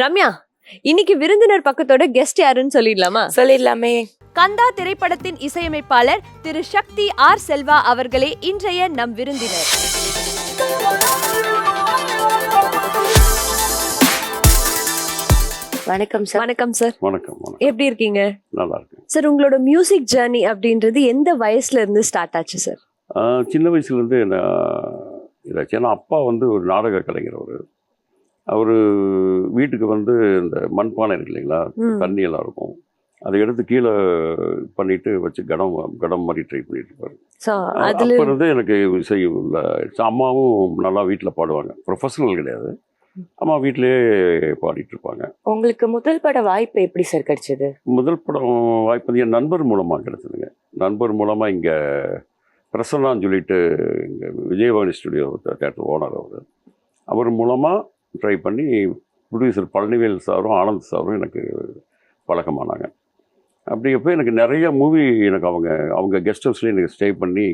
ரம்யா, இன்னைக்கு விருந்தினர் பக்கத்தோட கெஸ்ட் யாருன்னு சொல்லிடலாமா? சொல்லிடலாமே. கந்தா திரைப்படத்தின் இசையமைப்பாளர் திரு சக்தி ஆர் செல்வா அவர்களே இன்றைய நம் விருந்தினர். வணக்கம் சார். வணக்கம் சார். வணக்கம். எப்படி இருக்கீங்க? நல்லா இருக்கு சார். உங்களோட மியூசிக் ஜர்னி அப்படின்றது எந்த வயசுல இருந்து ஸ்டார்ட் ஆச்சு சார்? சின்ன வயசுலேருந்து இதாச்சு. ஏன்னா அப்பா ஒரு நாடக கலைஞர். அவர் வீட்டுக்கு இந்த மண்பானை இருக்கு இல்லைங்களா, தண்ணி எல்லாம் இருக்கும், அதை எடுத்து கீழே பண்ணிட்டு வச்சு கடம் மாதிரி ட்ரை பண்ணிட்டு இருப்பாரு. அப்போ இருந்து எனக்கு இசை உள்ள. அம்மாவும் நல்லா வீட்டில் பாடுவாங்க, ப்ரொஃபஷனல் கிடையாது, அம்மா வீட்டிலேயே பாடிட்டு இருப்பாங்க. உங்களுக்கு முதல் பட வாய்ப்பு எப்படி சார் கிடைச்சது? முதல் படம் வாய்ப்பு என் நண்பர் மூலமாக கிடைச்சதுங்க. நண்பர் மூலமாக இங்கே பிரசன்னான்னு சொல்லிட்டு இங்கே விஜயவாணி ஸ்டுடியோ தேட்டர் ஓனர் அவர் மூலமாக ட்ரை பண்ணி ப்ரொடியூசர் பழனிவேல் சாரும் ஆனந்த் சாரும் எனக்கு பழக்கமானாங்க. அப்படி எனக்கு நிறைய மூவி எனக்கு அவங்க கெஸ்ட் ஹவுஸ்லேயே எனக்கு ஸ்டே பண்ணி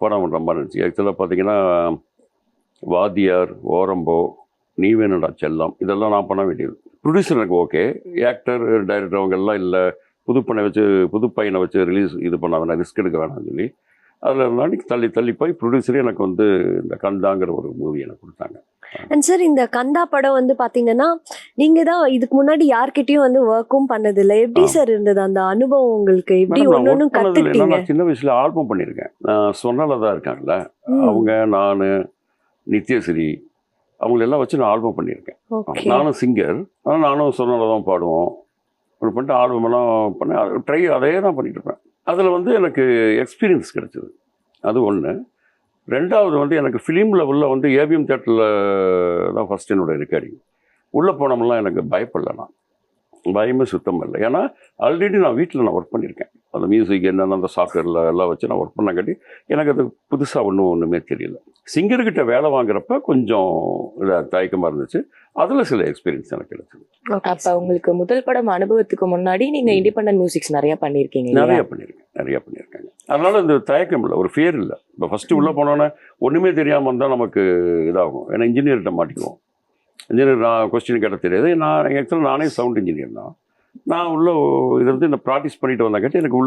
படம் பண்ணுற மாதிரி இருந்துச்சு. ஆக்சுவலாக பார்த்தீங்கன்னா வாத்தியார், ஓரம்போ, நீ வேணுடா செல்லம், இதெல்லாம் நான் பண்ண வேண்டியது. ப்ரொடியூசர் எனக்கு ஓகே, ஆக்டர் டைரக்டர் அவங்கெல்லாம் இல்லை, புது பையனை வச்சு ரிலீஸ் இது பண்ண வேணாம், ரிஸ்க் எடுக்க வேணாம்னு சொல்லி அதில் நாளைக்கு தள்ளி போய் ப்ரொடியூசரே எனக்கு இந்த கந்தாங்கிற ஒரு மூவி எனக்கு கொடுத்தாங்க. அண்ட் சார், இந்த கந்தா படம் பார்த்தீங்கன்னா நீங்கள் தான் இதுக்கு முன்னாடி யார்கிட்டயும் ஒர்க்கும் பண்ணதில்லை. எப்படி சார் இருந்தது அந்த அனுபவம் உங்களுக்கு? எப்படி ஒன்று கற்றுக்கிட்டீங்க? நான் சின்ன வயசில் ஆல்பம் பண்ணியிருக்கேன். சொன்னலதா இருக்காங்கல்ல, அவங்க, நான், நித்யஸ்ரீ, அவங்களெல்லாம் வச்சு நான் ஆல்பம் பண்ணியிருக்கேன். நானும் சிங்கர், ஆனால் நானும் சொன்னதான் பாடுவோம். அப்படி பண்ணிட்டு ஆல்பமெல்லாம் பண்ண அதே தான் பண்ணிட்டு இருப்பேன். அதில் எனக்கு எக்ஸ்பீரியன்ஸ் கிடைச்சிது, அது ஒன்று. ரெண்டாவது எனக்கு ஃபிலிம் லெவலில் ஏபிஎம் தேட்டரில் தான் ஃபஸ்ட் என்னோடய ரெக்கார்டிங். உள்ளே போனோம்லாம் எனக்கு பயப்படலை, நான் பயமே சுத்தம் இல்லை. ஏன்னா ஆல்ரெடி நான் வீட்டில் ஒர்க் பண்ணியிருக்கேன். அந்த மியூசிக் என்னென்ன அந்த சாஃப்ட்வேரில் எல்லாம் வச்சு நான் ஒர்க் பண்ணங்காட்டி எனக்கு அது புதுசாக ஒன்றுமே தெரியல. சிங்கர்கிட்ட வேலை வாங்குறப்ப கொஞ்சம் தயக்கமாக இருந்துச்சு. அதில் சில எக்ஸ்பீரியன்ஸ் எனக்கு கிடைச்சது. அப்போ உங்களுக்கு முதல் படம் அனுபவத்துக்கு முன்னாடி நீங்கள் இண்டிபெண்டன்ட் மியூசிக்ஸ் நிறையா பண்ணியிருக்கீங்க? நிறையா பண்ணியிருக்காங்க. அதனால் இந்த தயக்கம் இல்லை, ஒரு ஃபியர் இல்லை. இப்போ ஃபஸ்ட்டு உள்ளே போனோன்னே ஒன்றுமே தெரியாமல் இருந்தால் நமக்கு இதாகும். ஏன்னா இன்ஜினியர்கிட்ட மாட்டிக்குவோம். இன்ஜினியர் நான் கொஸ்டின் கேட்ட தெரியாது. ஆக்சுவலாக நானே சவுண்ட் இன்ஜினியர் தான். நான் இந்த ப்ராக்டிஸ் பண்ணிட்டு வந்தாங்காட்டி எனக்கு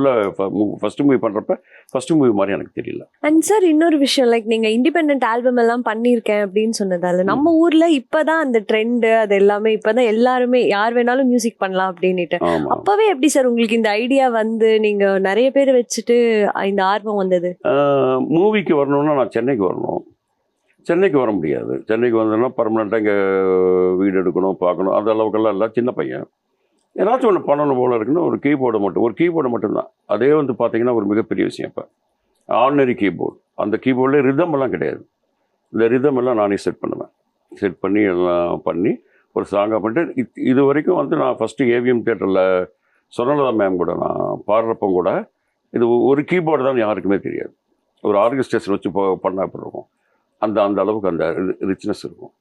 ஃபர்ஸ்ட் மூவி பண்ணுறப்ப ஃபர்ஸ்ட் மூவி மாதிரி எனக்கு தெரியல. அண்ட் சார், இன்னொரு விஷயம், நீங்கள் இண்டிபெண்டன்ட் ஆல்பம் எல்லாம் பண்ணியிருக்கேன் அப்படின்னு சொன்னதால நம்ம ஊரில் இப்போதான் அந்த ட்ரெண்டு அது எல்லாமே இப்போதான் எல்லாருமே யார் வேணாலும் மியூசிக் பண்ணலாம் அப்படின்ட்டு. அப்போவே எப்படி சார் உங்களுக்கு இந்த ஐடியா நீங்கள் நிறைய பேர் வச்சுட்டு இந்த ஆர்வம் வந்தது? மூவிக்கு வரணும்னா நான் சென்னைக்கு வரணும். சென்னைக்கு வர முடியாது. சென்னைக்கு வந்தோன்னா பர்மனெண்ட்டாக இங்கே வீடு எடுக்கணும், பார்க்கணும், அந்த அளவுக்கெல்லாம் இல்லை. சின்ன பையன், ஏதாச்சும் ஒன்று பண்ணணும் போல இருக்குன்னு ஒரு கீபோர்டு மட்டும்தான். அதே பார்த்தீங்கன்னா ஒரு மிகப்பெரிய விஷயம். இப்போ ஆர்டினரி கீபோர்டு, அந்த கீபோர்டில் ரிதம் எல்லாம் கிடையாது. இந்த ரிதம் எல்லாம் நானே செட் பண்ணி எல்லாம் பண்ணி ஒரு சாங்காக பண்ணிட்டு இது வரைக்கும் நான் ஃபஸ்ட்டு ஏவிஎம் தேட்டரில் சொன்னலதா மேம் கூட நான் பாடுறப்போ கூட இது ஒரு கீபோர்டு தான் யாருக்குமே தெரியாது. ஒரு ஆர்கெஸ்ட்ரேஷன் வச்சு பண்ணால் அப்படி இருக்கும். அந்த அளவுக்கு அந்த ரிச்னஸ் இருக்கும்.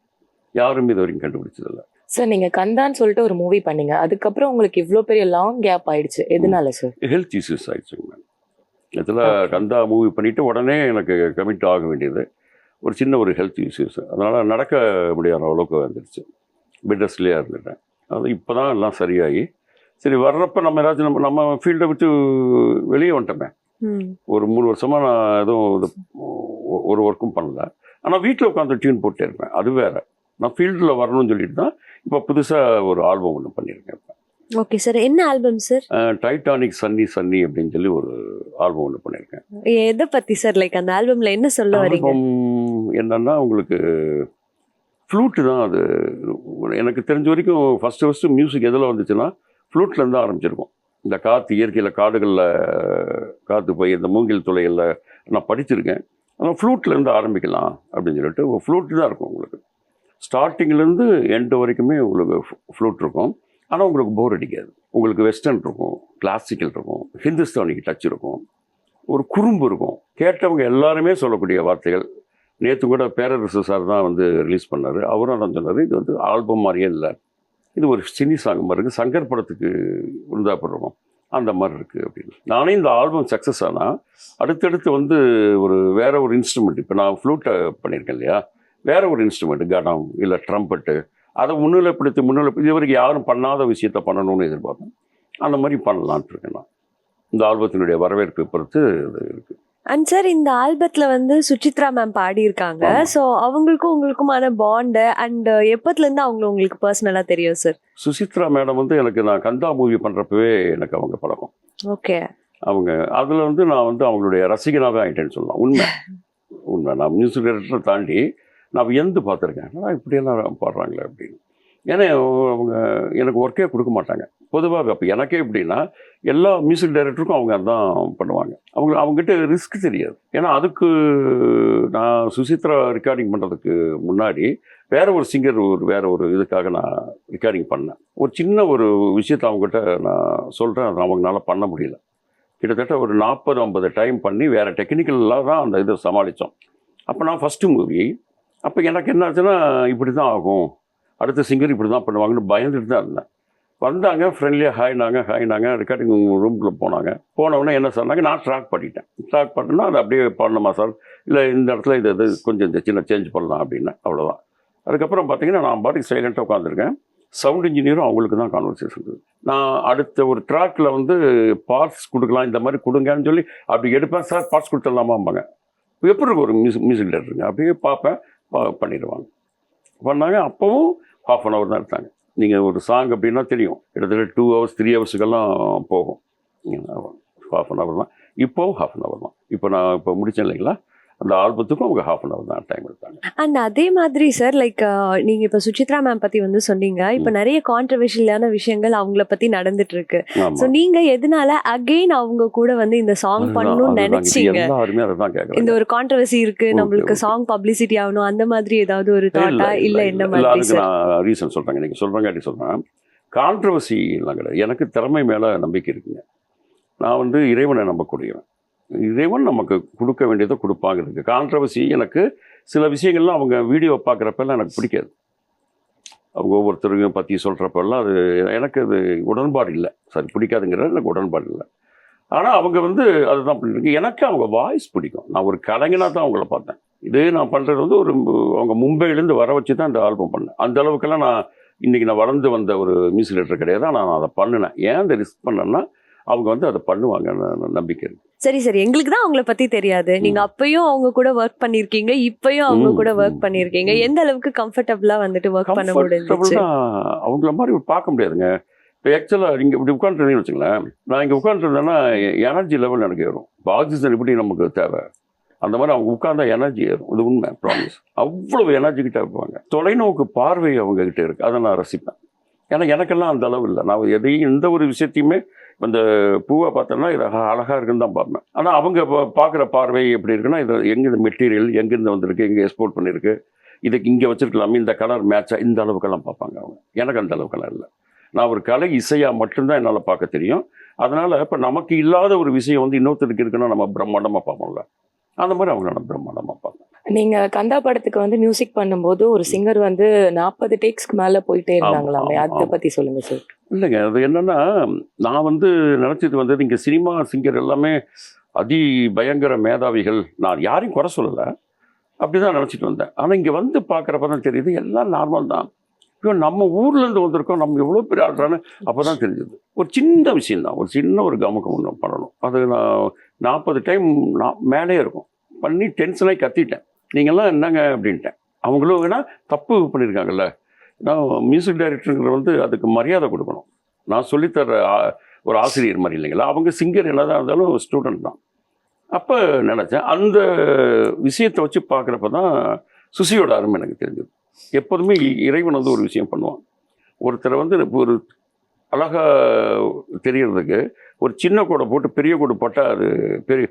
யாரும் இது வரைக்கும் கண்டுபிடிச்சதில்லை. சார், நீங்கள் கந்தான்னு சொல்லிட்டு ஒரு மூவி பண்ணீங்க, அதுக்கப்புறம் உங்களுக்கு இவ்வளோ பெரிய லாங் கேப் ஆயிடுச்சு, எதனால சார்? ஹெல்த் இஷ்யூஸ் ஆயிடுச்சுங்க மேம். இதில் கந்தா மூவி பண்ணிவிட்டு உடனே எனக்கு கமிட் ஆக வேண்டியது ஒரு சின்ன ஹெல்த் இஷ்யூஸ். அதனால் நடக்க முடியாத அளவுக்கு வந்துடுச்சு. பெட் ரெஸ்ட்லேயே இருந்துட்டேன். அது இப்போ தான் எல்லாம் சரியாகி சரி வர்றப்போ நம்ம ஏதாச்சும் நம்ம ஃபீல்டை விட்டு வெளியே வந்துட்டோமே. ஒரு 3 வருஷமாக நான் எதுவும் ஒரு ஒர்க்கும் பண்ணல. ஆனால் வீட்டில் உட்காந்து டியூன் போட்டே இருப்பேன். அது வேறு. நான் ஃபீல்டில் வரணும்னு சொல்லிட்டு தான் இப்போ புதுசாக ஒரு ஆல்பம் ஒன்று பண்ணியிருக்கேன். ஓகே சார், என்ன ஆல்பம் சார்? டைட்டானிக் சன்னி அப்படின்னு சொல்லி ஒரு ஆல்பம் ஒன்று பண்ணியிருக்கேன். எதை பற்றி சார்? அந்த ஆல்பமில் என்ன சொல்ல வரீங்க? என்னன்னா உங்களுக்கு ஃப்ளூட்டு தான். அது எனக்கு தெரிஞ்ச வரைக்கும் ஃபஸ்ட்டு மியூசிக் எதில் வந்துச்சுன்னா ஃப்ளூட்லேருந்து ஆரம்பிச்சிருக்கோம். இந்த காற்று, இயற்கையில் காடுகளில் காற்று போய் இந்த மூங்கில் துளைகளில் நான் படிச்சிருக்கேன். ஆனால் ஃப்ளூட்லேருந்து ஆரம்பிக்கலாம் அப்படின்னு சொல்லிட்டு ஃப்ளூட்டு தான் இருக்கும் உங்களுக்கு. ஸ்டார்டிங்லேருந்து எண்டு வரைக்குமே உங்களுக்கு ஃப்ளூட் இருக்கும். ஆனால் உங்களுக்கு போர் அடிக்காது. உங்களுக்கு வெஸ்டர்ன் இருக்கும், கிளாசிக்கல் இருக்கும், ஹிந்துஸ்தானிக்கு டச் இருக்கும், ஒரு குறும்பு இருக்கும். கேட்டவங்க எல்லாருமே சொல்லக்கூடிய வார்த்தைகள். நேற்று கூட பேரரசு சார் தான் ரிலீஸ் பண்ணார். அவரும் தான் சொன்னார், இது ஆல்பம் மாதிரியே இல்லை, இது ஒரு சினி சாங் மாதிரி இருக்குது, சங்கர் படத்துக்கு உருந்தாப்படுறோம் அந்த மாதிரி இருக்குது அப்படின்னு. நானே இந்த ஆல்பம் சக்ஸஸ் ஆனால் அடுத்தடுத்து வேற ஒரு இன்ஸ்ட்ருமெண்ட், இப்போ நான் ஃப்ளூட்டை பண்ணியிருக்கேன் இல்லையா, வேற ஒரு இன்ஸ்ட்ருமெண்ட், கடம் இல்லை ட்ரம்பட்டு, அதை முன்னிலைப்படுத்தி இது வரைக்கும் யாரும் பண்ணாத விஷயத்த பண்ணணும்னு எதிர்பார்ப்பேன். அந்த மாதிரி பண்ணலான்ட்டு இருக்கேன் நான். இந்த ஆல்பத்தினுடைய வரவேற்பை பொறுத்து அது இருக்குது. அண்ட் சார் இந்த ஆல்பத்துல வந்து சுசித்ரா மேம் பாடியிருக்காங்க. ஆமா. ஸோ அவங்களுக்கும் உங்களுக்குமான பாண்டு அண்ட் எப்பத்துல இருந்து அவங்க உங்களுக்கு பர்சனலா தெரியும் சார்? சுசித்ரா மேடம் வந்து எனக்கு நான் கந்தா மூவி பண்ணுறப்பவே எனக்கு அவங்க பழக்கம். ஓகே. அவங்க அதில் வந்து நான் வந்து அவங்களுடைய ரசிகனாகவே ஆகிட்டேன்னு சொல்லலாம். உண்மை நான் மியூசிக் டைரக்டரை தாண்டி நான் வியந்து பார்த்துருக்கேன். ஆனால் இப்படியெல்லாம் பாடுறாங்களே அப்படின்னு. ஏன்னா அவங்க எனக்கு ஒர்க்கே கொடுக்க மாட்டாங்க பொதுவாக. அப்போ எனக்கே எப்படின்னா எல்லா மியூசிக் டைரக்டருக்கும் அவங்க அதான் பண்ணுவாங்க. அவங்ககிட்ட ரிஸ்க் தெரியாது. ஏன்னா அதுக்கு நான் சுசித்ரா ரெக்கார்டிங் பண்ணுறதுக்கு முன்னாடி வேற ஒரு சிங்கர் வேற ஒரு இதுக்காக நான் ரெக்கார்டிங் பண்ணேன். ஒரு சின்ன ஒரு விஷயத்தை அவங்ககிட்ட நான் சொல்கிறேன், அது அவங்களால பண்ண முடியல. கிட்டத்தட்ட ஒரு 40-50 டைம் பண்ணி வேறு டெக்னிக்கலாக தான் அந்த இதை சமாளித்தோம். அப்போ நான் ஃபஸ்ட்டு மூவி. அப்போ எனக்கு என்ன ஆச்சுன்னா இப்படி தான் ஆகும், அடுத்த சிங்கர் இப்படி தான் பண்ணுவாங்கன்னு பயந்துட்டு தான் இருந்தேன். வந்தாங்க, ஃப்ரெண்ட்லியாக ஹாய்னாங்க ரெக்கார்டிங் ரூம்குள்ளே போனவுடனே என்ன சொன்னாங்க, நான் ட்ராக் பண்ணிட்டேன்னா அது அப்படியே பண்ணணுமா சார், இல்லை இந்த இடத்துல இது கொஞ்சம் இந்த சின்ன சேஞ்ச் பண்ணலாம் அப்படின்னா அவ்வளோதான். அதுக்கப்புறம் பார்த்தீங்கன்னா நான் பாட்டுக்கு சைலண்ட்டாக உட்காந்துருக்கேன். சவுண்ட் இன்ஜினியரும் அவங்களுக்கு தான் கான்வர்சேஷன் இருக்குது. நான் அடுத்த ஒரு ட்ராக்கில் வந்து பார்ட்ஸ் கொடுக்கலாம், இந்த மாதிரி கொடுங்கன்னு சொல்லி அப்படி எடுப்பேன். சார் பார்ட்ஸ் கொடுத்துடலாமாம்பாங்க. எப்படி இருக்கும் ஒரு மியூசிக் டைரக்டருங்க, அப்படியே பார்ப்பேன், பண்ணிடுவாங்க. பண்ணாங்க. அப்போவும் ½ தான் எடுத்தாங்க. நீங்கள் ஒரு சாங் அப்படின்னா தெரியும், கிட்டத்தட்ட 2 hours 3 hours போகும். ½ தான். இப்போவும் ½ தான். இப்போ நான் இப்போ முடித்தேன் இல்லைங்களா, அந்த ஆல்பத்துக்கும் அவங்க ½ தான் டைம் எடுத்தாங்க. அண்ட் அதே மாதிரி சார் லைக் நீங்க இப்ப சுசித்ரா மேம் பத்தி வந்து சொன்னீங்க. இப்ப நிறைய கான்ட்ரவர்ஷியலான விஷயங்கள் அவங்கள பத்தி நடந்துட்டு இருக்கு. சோ நீங்க எதனால அகைன் அவங்க கூட வந்து இந்த சாங் பண்ணணும்னு நினைச்சீங்க? எல்லாருமே அதை தான் கேட்குறாங்க. இந்த ஒரு கான்ட்ரவர்சி இருக்கு, நம்மளுக்கு சாங் பப்ளிசிட்டி ஆகணும், அந்த மாதிரி ஏதாவது ஒரு தாட்டா இல்ல என்ன மாதிரி சார்? நான் ரீசன் சொல்றாங்க, நீங்க சொல்றாங்க அப்படி சொல்றேன். கான்ட்ரவர்சி எல்லாம் கிடையாது. எனக்கு திறமை மேல நம்பிக்கை இருக்குங்க. நான் வந்து இறைவனை நம்பக்கூடியவன். இறைவன் நமக்கு கொடுக்க வேண்டியதை கொடுப்பாங்க. இருக்கு கான்ட்ரவர்சி. எனக்கு சில விஷயங்கள்லாம் அவங்க வீடியோ பார்க்குறப்பெல்லாம் எனக்கு பிடிக்காது. அவங்க ஒவ்வொருத்தருக்கும் பற்றி சொல்கிறப்பெல்லாம் அது எனக்கு அது உடன்பாடு இல்லை. சரி, பிடிக்காதுங்கிறது எனக்கு உடன்பாடு இல்லை. ஆனால் அவங்க வந்து அதுதான் பண்ணிருக்கு. எனக்கு அவங்க வாய்ஸ் பிடிக்கும். நான் ஒரு கலைஞனாக தான் அவங்கள பார்த்தேன். இதே நான் பண்ணுறது வந்து ஒரு அவங்க மும்பையிலேருந்து வர வச்சு தான் இந்த ஆல்பம் பண்ணேன். அந்த அளவுக்கெல்லாம் நான் இன்றைக்கி நான் வளர்ந்து வந்த ஒரு மியூசிக் டைரக்டர் கிடையாது. நான் அதை பண்ணினேன். ஏன் அந்த ரிஸ்க் பண்ணேன்னா அவங்க வந்து அதை பண்ணுவாங்கன்னு நம்பிக்கை இருக்கு. சரி சரி, எங்களுக்கு தான் அவங்கள பத்தி தெரியாது. நீங்க அப்பயும் அவங்க கூட ஒர்க் பண்ணிருக்கீங்க, இப்பயும் அவங்க கூட ஒர்க் பண்ணிருக்கீங்க. எந்த அளவுக்கு கம்ஃபர்டபுளா வந்துட்டு ஒர்க் பண்ண முடிஞ்சுச்சு? அவங்கள மாதிரி பார்க்க முடியாதுங்க. இப்போ ஆக்சுவலாக நீங்கள் இப்படி உட்காந்துருந்தீங்கன்னு வச்சுங்களேன், நான் இங்கே உட்காந்துருந்தேன்னா எனர்ஜி லெவல் எனக்கு ஏறும். ஆக்சிஜன் எப்படி நமக்கு தேவை, அந்த மாதிரி அவங்க உட்கார்ந்தா எனர்ஜி ஏறும். இது உண்மை, ப்ராமிஸ். அவ்வளவு எனர்ஜி கிட்ட இருப்பாங்க. தொலைநோக்கு பார்வை அவங்க கிட்ட இருக்கு. அதை நான் ரசிப்பேன். ஏன்னா எனக்கெல்லாம் அந்த அளவு இல்லை. நான் எதையும் எந்த ஒரு விஷயத்தையுமே இந்த பூவை பார்த்தோன்னா இது அழகாக இருக்குன்னு தான் பார்ப்பேன். ஆனால் அவங்க பார்க்குற பார்வை எப்படி இருக்குன்னா, இது எங்கே இந்த மெட்டீரியல் எங்கேருந்து வந்திருக்கு, எங்கே எக்ஸ்போர்ட் பண்ணியிருக்கு, இதுக்கு இங்கே வச்சுருக்கலாமே, இந்த கலர் மேட்சா, இந்த அளவுக்கெல்லாம் பார்ப்பாங்க அவங்க. எனக்கு அந்த அளவுக்கெல்லாம் இல்லை. நான் ஒரு கலை இசையாக மட்டும்தான் என்னால் பார்க்க தெரியும். அதனால் இப்போ நமக்கு இல்லாத ஒரு விஷயம் வந்து இன்னொருத்தருக்கு இருக்குன்னா நம்ம பிரம்மாண்டமாக பார்ப்போம்ல, அந்த மாதிரி அவங்க நான் பிரம்மாண்டமாக பார்ப்பேன். நீங்க கந்தா படத்துக்கு வந்து மியூசிக் பண்ணும்போது ஒரு சிங்கர் வந்து 40 டேக்ஸ்க்கு மேல போயிட்டே இருந்தாங்களாமே, அதை பத்தி சொல்லுங்க சார். இல்லைங்க, அது என்னன்னா, நான் வந்து நினச்சிட்டு வந்தது இங்கே சினிமா சிங்கர் எல்லாமே அதி பயங்கர மேதாவிகள். நான் யாரையும் குறை சொல்லலை, அப்படி தான் நினச்சிட்டு வந்தேன். ஆனால் இங்கே வந்து பார்க்குறப்ப தான் தெரியுது எல்லாம் நார்மல் தான். இப்போ நம்ம ஊர்லேருந்து வந்திருக்கோம், நம்ம எவ்வளோ பெரிய ஆடுறான்னு அப்போ தான் தெரிஞ்சது. ஒரு சின்ன விஷயந்தான், ஒரு சின்ன ஒரு கமக்கம் ஒன்று பண்ணணும். அது நான் 40 டைம் மேலே இருக்கும் பண்ணி டென்ஷனாகி கத்திட்டேன். நீங்கள்லாம் என்னங்க அப்படின்ட்டேன். அவங்களும் வேணா தப்பு பண்ணியிருக்காங்கல்ல. நான் மியூசிக் டைரக்டருங்கிற வந்து அதுக்கு மரியாதை கொடுக்கணும். நான் சொல்லித்தர ஒரு ஆசிரியர் மாதிரி இல்லைங்களா, அவங்க சிங்கர் என்னதான் இருந்தாலும் ஸ்டூடெண்ட் தான். அப்போ நினச்சேன், அந்த விஷயத்தை வச்சு பார்க்குறப்ப தான் சுசியோட அருமை எனக்கு தெரிஞ்சது. எப்போதுமே இறைவன் வந்து ஒரு விஷயம் பண்ணுவான். ஒருத்தரை வந்து ஒரு அழகாக தெரியறதுக்கு ஒரு சின்ன கூடை போட்டு பெரிய கூடை போட்டால் அது பெரிய,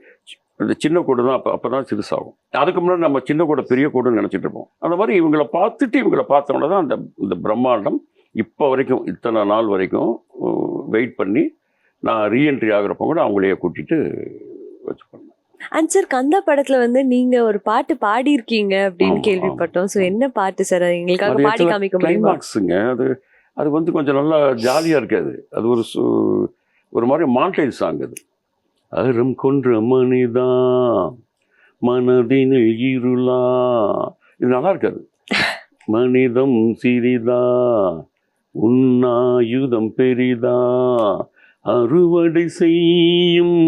அந்த சின்ன கூடு தான் அப்போ தான் சிறுசாகும். அதுக்கு முன்னாடி நம்ம சின்ன கூடை பெரிய கூடுன்னு நினச்சிட்டு இருப்போம். அந்த மாதிரி இவங்களை பார்த்துட்டு இவங்களை பார்த்தோம்னா தான் இந்த பிரம்மாண்டம் இப்போ வரைக்கும், இத்தனை நாள் வரைக்கும் வெயிட் பண்ணி நான் ரீஎன்ட்ரி ஆகிறப்ப கூட அவங்களையே கூட்டிகிட்டு வச்சு பண்ணேன். அண்ட் சார், கந்தா படத்துல வந்து நீங்க ஒரு பாட்டு பாடியிருக்கீங்க அப்படின்னு கேள்விப்பட்டோம். ஸோ என்ன பாட்டு சார், எங்களுக்காக பாடி காமிக்க முடியுமா? கிளைமாக்ஸுங்க. அது வந்து கொஞ்சம் நல்லா ஜாலியாக இருக்காது. அது ஒரு மாதிரி மாண்டேஜ் சாங். அது அறம் கொன்ற மனிதா மனதினில் இருளா, இது நல்லா இருக்காது. மனிதம் சிறிதா உன்னாயுதம் பெரிதா அறுவடை செய்யும்